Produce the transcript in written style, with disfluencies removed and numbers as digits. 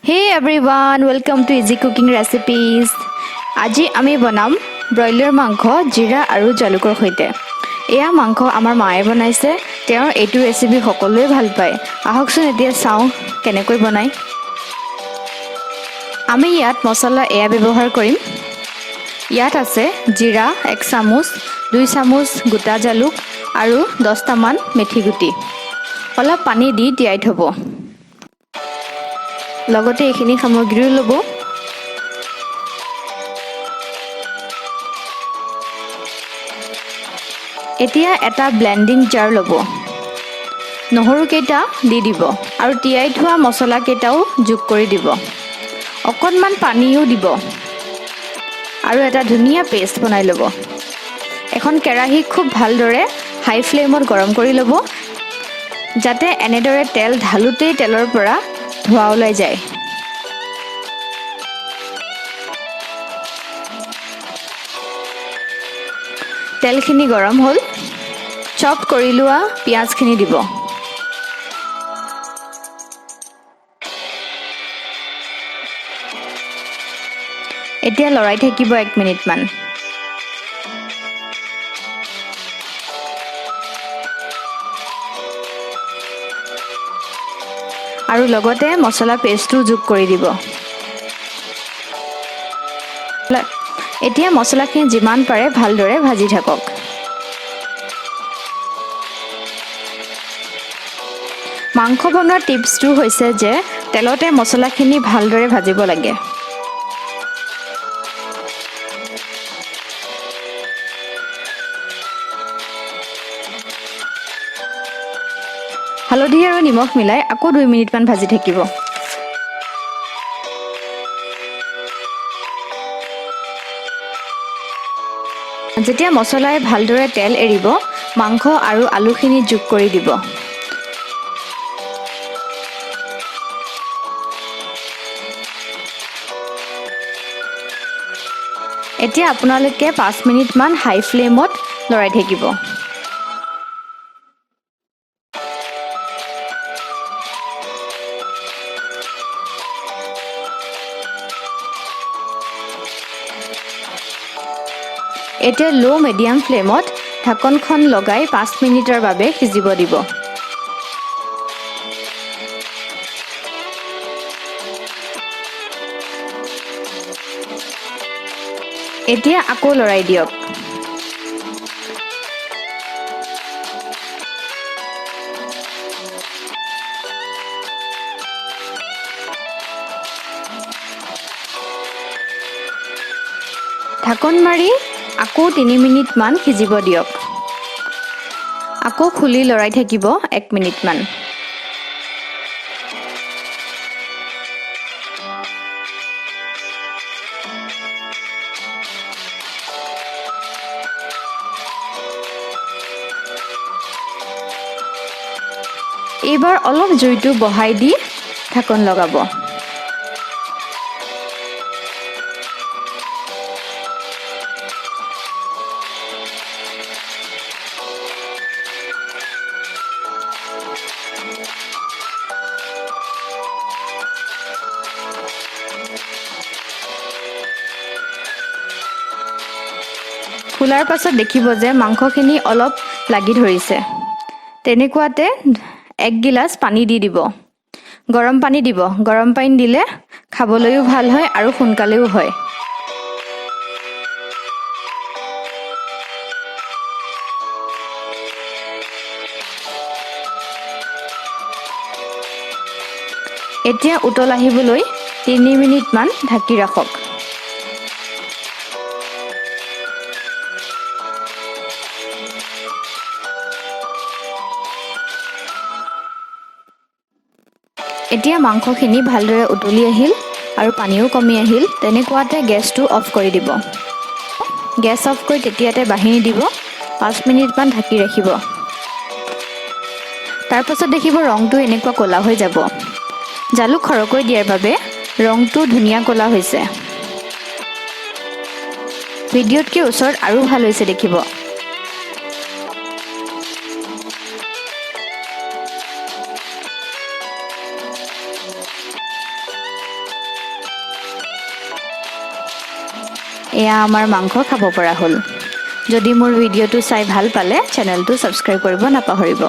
Hey everyone, welcome to Easy Cooking Recipes. আজি আমি বনাম ব্ৰইলাৰ মাংস জিৰা আৰু জালুকৰ সৈতে। এয়া মাংস আমাৰ মায়ে বনাইছে। তেওঁৰ এইটো ৰেচিপি সকলোৱে ভাল পায়। আহকচোন এতিয়া চাওঁ কেনেকৈ বনায়। আমি ইয়াত মছলা এয়া ব্যৱহাৰ কৰিম। ইয়াত আছে জিৰা 1 চামুচ, 2 চামুচ গোটা জালুক আৰু 10টামান মেথি গুটি। অলপ পানী দি তিয়াই থ'ব। লগতে এইখিনি সামগ্ৰীও ল'ব। এতিয়া এটা ব্লেন্ডিং জাৰ ল'ব। নহৰু কেইটা দি দিব আৰু তিয়াই থোৱা মছলা কেইটাও যোগ কৰি দিব। অকণমান পানীও দিব আৰু এটা ধুনীয়া পেষ্ট বনাই ল'ব। এখন কেৰাহী খুব ভালদৰে হাই ফ্লেমত গৰম কৰি ল'ব, যাতে এনেদৰে তেল ঢালোতেই তেলৰ পৰা ধোঁৱা ওলাই যায়। তেলখিনি গৰম হ'ল, চপ কৰি লোৱা পিঁয়াজখিনি দিব। এতিয়া লৰাই থাকিব 1 মিনিটমান। আৰু লগতে মছলা পেষ্টটো যোগ কৰি দিব। এতিয়া মছলাখিনি যিমান পাৰে ভালদৰে ভাজি থাকক। মাংস বনোৱাৰ টিপছটো হৈছে যে তেলতে মছলাখিনি ভালদৰে ভাজিব লাগে। হালধি আৰু নিমখ মিলাই আকৌ 2 মিনিটমান ভাজি থাকিব। যেতিয়া মছলাই ভালদৰে তেল এৰিব, মাংস আৰু আলুখিনি যোগ কৰি দিব। এতিয়া আপোনালোকে 5 মিনিটমান হাই ফ্লেমত লৰাই থাকিব। এতিয়া লো মিডিয়াম ফ্লেমত ঢাকনখন লগাই 5 মিনিটৰ বাবে সিজিব দিব। এতিয়া আকৌ লৰাই দিয়ক। ঢাকন মাৰি আকৌ 3 মিনিটমান সিজিব দিয়ক। আকৌ খুলি লৰাই থাকিব 1 মিনিটমান। এইবাৰ অলপ জুইটো বঢ়াই দি ঢাকন লগাব। খোলাৰ পাছত দেখিব যে মাংসখিনি অলপ লাগি ধৰিছে। তেনেকুৱাতে 1 গিলাচ পানী দি দিব। গৰম পানী দিব। গৰম পানী দিলে খাবলৈও ভাল হয় আৰু সোনকালেও হয়। এতিয়া উতল আহিবলৈ 3 মিনিটমান ঢাকি ৰাখক। এতিয়া মাংসখিনি ভালদৰে উতলি আহিল আৰু পানীও কমি আহিল। তেনেকুৱাতে গেছটো অফ কৰি দিব। গেছ অফ কৰি তেতিয়াতে বাঢ়ি দিব। 5 মিনিটমান ঢাকি ৰাখিব। তাৰপাছত দেখিব ৰংটো এনেকুৱা ক'লা হৈ যাব। জালুক সৰহকৈ দিয়াৰ বাবে ৰংটো ধুনীয়া ক'লা হৈছে। ভিডিঅ'তকৈ ওচৰত আৰু ভাল হৈছে দেখিব। এয়া আমাৰ মাংস খাব পৰা হ'ল। যদি মোৰ ভিডিঅ'টো চাই ভাল পালে চেনেলটো ছাবস্ক্ৰাইব কৰিব নাপাহৰিব।